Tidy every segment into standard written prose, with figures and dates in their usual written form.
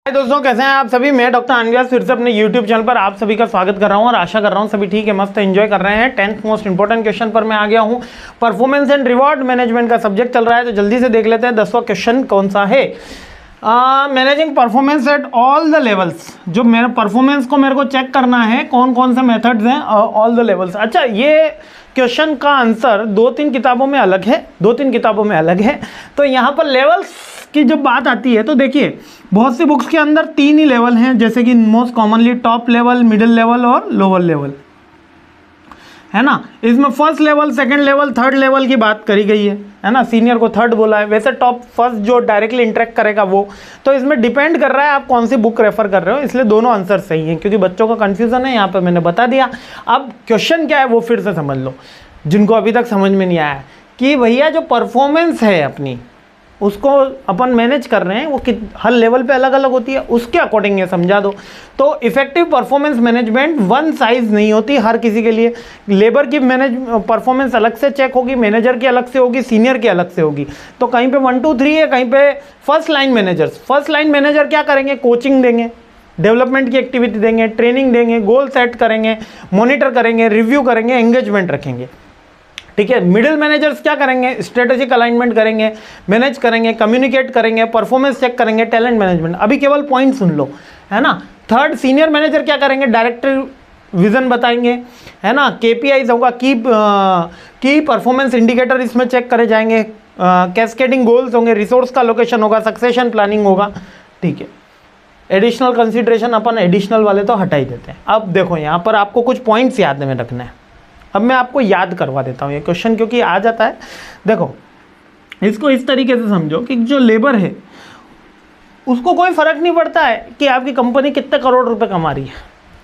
हाय दोस्तों, कैसे हैं आप सभी। मैं डॉक्टर अनव्यास फिर से अपने YouTube चैनल पर आप सभी का स्वागत कर रहा हूं और आशा कर रहा हूं सभी ठीक है, मस्त एंजॉय कर रहे हैं। 10th मोस्ट इंपॉर्टेंट क्वेश्चन पर मैं आ गया हूं। परफॉर्मेंस एंड रिवॉर्ड मैनेजमेंट का सब्जेक्ट चल रहा है, तो जल्दी से देख लेते हैं 10वां क्वेश्चन कौन सा है। Managing performance at all the levels. जो मेरे परफॉर्मेंस को मेरे को चेक करना है, कौन कौन से मेथड्स हैं ऑल द लेवल्स। अच्छा, ये क्वेश्चन का आंसर 2-3 किताबों में अलग है, 2-3 किताबों में अलग है। तो यहाँ पर लेवल्स की जब बात आती है तो देखिए, बहुत सी बुक्स के अंदर 3 ही लेवल हैं, जैसे कि most commonly top level, middle level और लोअर लेवल, है ना। इसमें first level, second level, third level की बात करी गई है ना। सीनियर को थर्ड बोला है, वैसे टॉप फर्स्ट जो डायरेक्टली इंटरेक्ट करेगा वो। तो इसमें डिपेंड कर रहा है आप कौन सी बुक रेफर कर रहे हो, इसलिए दोनों आंसर सही हैं, क्योंकि बच्चों का कंफ्यूजन है यहाँ पे मैंने बता दिया। अब क्वेश्चन क्या है वो फिर से समझ लो, जिनको अभी तक समझ में नहीं आया है कि भैया जो परफॉर्मेंस है अपनी, उसको अपन मैनेज कर रहे हैं, वो हर लेवल पे अलग अलग होती है, उसके अकॉर्डिंग ये समझा दो। तो effective performance management one size नहीं होती हर किसी के लिए। लेबर की परफॉर्मेंस अलग से चेक होगी, मैनेजर की अलग से होगी, सीनियर की अलग से होगी। तो कहीं पे 1 2 3 है, कहीं पे first line managers. First line manager क्या करेंगे, कोचिंग देंगे, डेवलपमेंट की एक्टिविटी देंगे, ट्रेनिंग देंगे, गोल सेट करेंगे, मॉनिटर करेंगे, रिव्यू करेंगे, एंगेजमेंट रखेंगे, ठीक है। मिडिल मैनेजर्स क्या करेंगे, स्ट्रेटेजिक अलाइनमेंट करेंगे, मैनेज करेंगे, कम्युनिकेट करेंगे, परफॉर्मेंस चेक करेंगे, टैलेंट मैनेजमेंट। अभी केवल पॉइंट सुन लो, है ना। थर्ड सीनियर मैनेजर क्या करेंगे, डायरेक्टर विजन बताएंगे, है ना। केपीआईज होगा, की परफॉर्मेंस इंडिकेटर इसमें चेक करे जाएंगे, कैस्केडिंग गोल्स होंगे, रिसोर्स का लोकेशन होगा, सक्सेशन प्लानिंग होगा, ठीक है। एडिशनल कंसिडरेशन अपन एडिशनल वाले तो हटा ही देते हैं। अब देखो यहाँ पर आपको कुछ पॉइंट्स याद में रखना है। अब मैं आपको याद करवा देता हूँ ये क्वेश्चन, क्योंकि आ जाता है। देखो, इसको इस तरीके से समझो कि जो लेबर है उसको कोई फ़र्क नहीं पड़ता है कि आपकी कंपनी कितने करोड़ रुपए कमा रही है,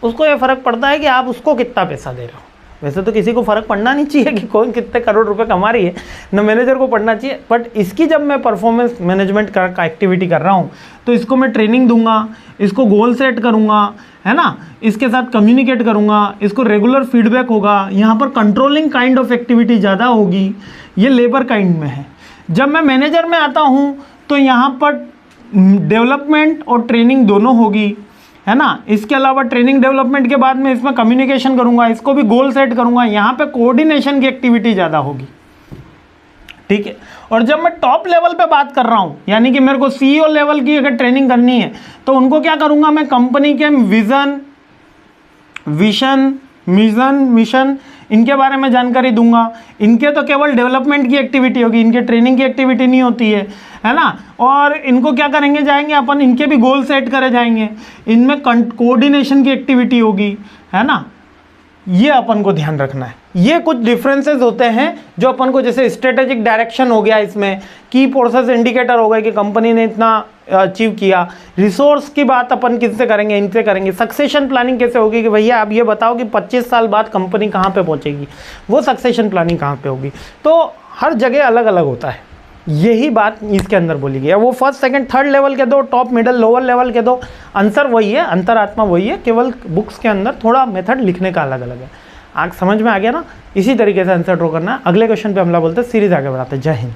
उसको ये फ़र्क पड़ता है कि आप उसको कितना पैसा दे रहे हो। वैसे तो किसी को फ़र्क पड़ना नहीं चाहिए कि कौन कितने करोड़ रुपए कमा रही है, न मैनेजर को पड़ना चाहिए। बट इसकी जब मैं परफॉर्मेंस मैनेजमेंट का एक्टिविटी कर रहा हूँ, तो इसको मैं ट्रेनिंग दूंगा, इसको गोल सेट करूँगा, है ना, इसके साथ कम्युनिकेट करूँगा, इसको रेगुलर फीडबैक होगा। यहाँ पर कंट्रोलिंग काइंड ऑफ एक्टिविटी ज़्यादा होगी, ये लेबर काइंड में है। जब मैं मैनेजर में आता हूँ तो यहाँ पर डेवलपमेंट और ट्रेनिंग दोनों होगी, है ना। इसके अलावा ट्रेनिंग डेवलपमेंट के बाद में इसमें कम्युनिकेशन करूँगा, इसको भी गोल सेट करूँगा। यहाँ पे कोऑर्डिनेशन की एक्टिविटी ज़्यादा होगी, ठीक है। और जब मैं टॉप लेवल पे बात कर रहा हूँ, यानी कि मेरे को सीईओ लेवल की अगर ट्रेनिंग करनी है, तो उनको क्या करूँगा, मैं कंपनी के विजन, मिशन इनके बारे में जानकारी दूंगा। इनके तो केवल डेवलपमेंट की एक्टिविटी होगी, इनके ट्रेनिंग की एक्टिविटी नहीं होती है ना। और इनको क्या करेंगे, जाएंगे अपन, इनके भी गोल सेट करे जाएंगे, इनमें कोऑर्डिनेशन की एक्टिविटी होगी, है ना। ये अपन को ध्यान रखना है। ये कुछ डिफरेंसेस होते हैं जो अपन को, जैसे स्ट्रेटेजिक डायरेक्शन हो गया, इसमें की प्रोसेस इंडिकेटर हो गए कि कंपनी ने इतना अचीव किया। रिसोर्स की बात अपन किससे करेंगे, इनसे करेंगे। सक्सेशन प्लानिंग कैसे होगी कि भैया आप ये बताओ कि 25 साल बाद कंपनी कहाँ पे पहुँचेगी, वो सक्सेशन प्लानिंग कहाँ पे होगी। तो हर जगह अलग अलग होता है, यही बात इसके अंदर बोली गई है। वो फर्स्ट सेकंड थर्ड लेवल के दो, टॉप मिडल लोअर लेवल के दो, आंसर वही है, अंतरात्मा वही है, केवल बुक्स के अंदर थोड़ा मेथड लिखने का अलग अलग है। आग समझ में आ गया ना। इसी तरीके से आंसर ड्रॉ करना है। अगले क्वेश्चन पे हमला बोलते हैं, सीरीज आगे बढ़ाते हैं। जय हिंद।